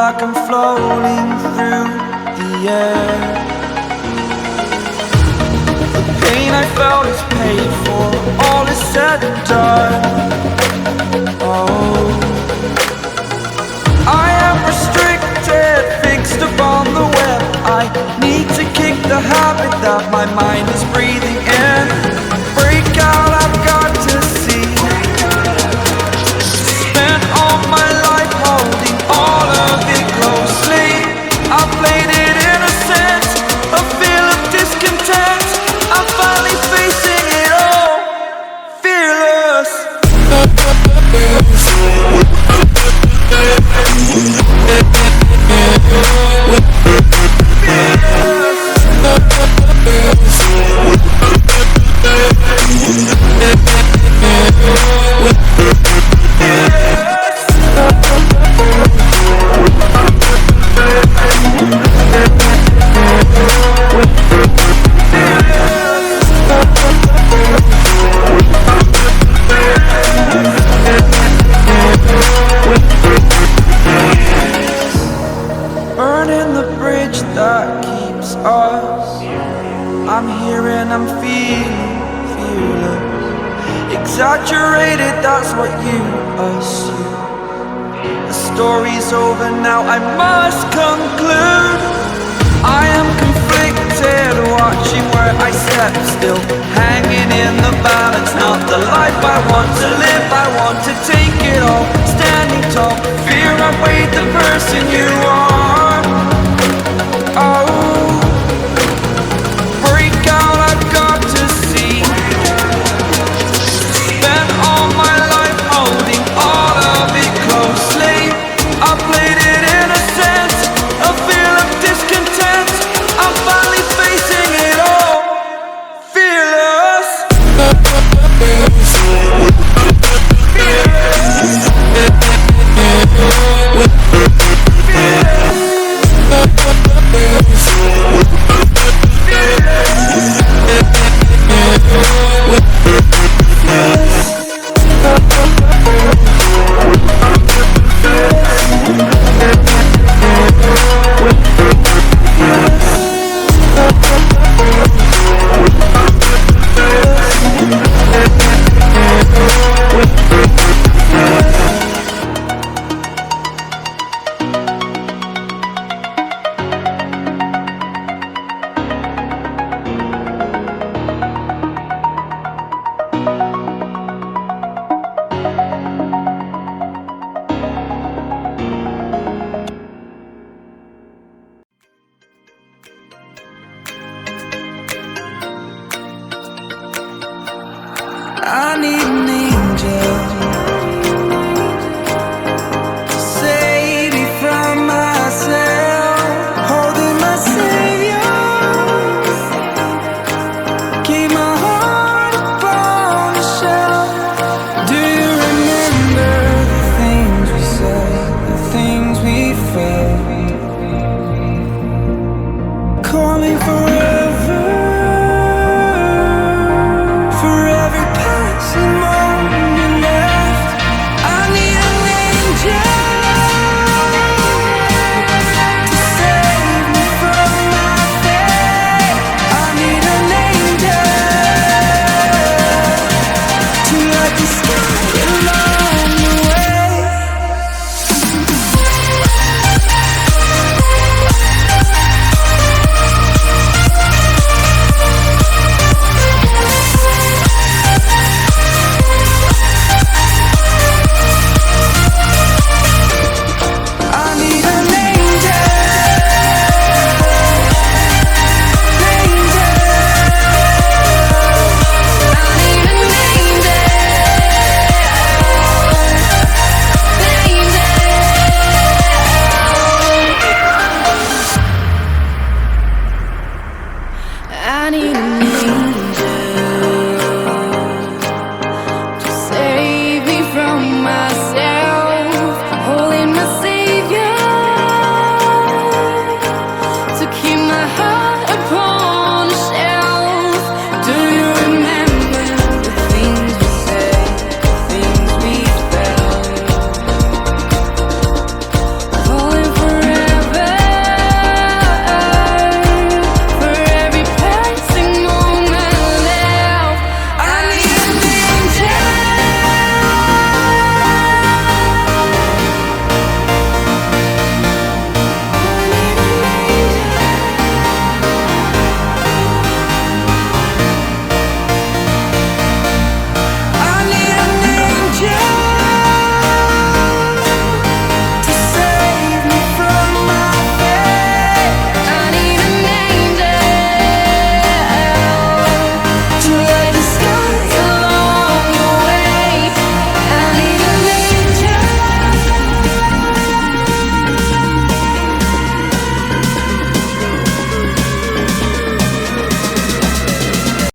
like I'm floating through the air. The pain I felt is paid for, all is said and done. Oh, I am restricted, fixed upon the web. I need to kick the habit that my mind is breathing in. Break out, I've got to see. Spent all my life holding all of it closely. I played it innocent, a feel of discontent. I'm finally facing it all, fearless. Burning the bridge that keeps us. I'm here and I'm feeling fearless. Exaggerated, that's what you assume. The story's over now, I must conclude. I am conflicted, watching where I step still, hanging in the balance. Not the life I want to live, I want to take it all. Standing tall, fear I weighed the person you are. Oh, break out, I've got to see. Spent all my life holding all of it closely. I played it innocent, a feel of discontent. I'm finally facing it all, fearless. I need an angel to save me from myself, holding my savior, keep my heart upon the shelf. Do you remember the things we said, the things we felt, calling forever? I need an angel to save me from myself, holding my savior to keep my heart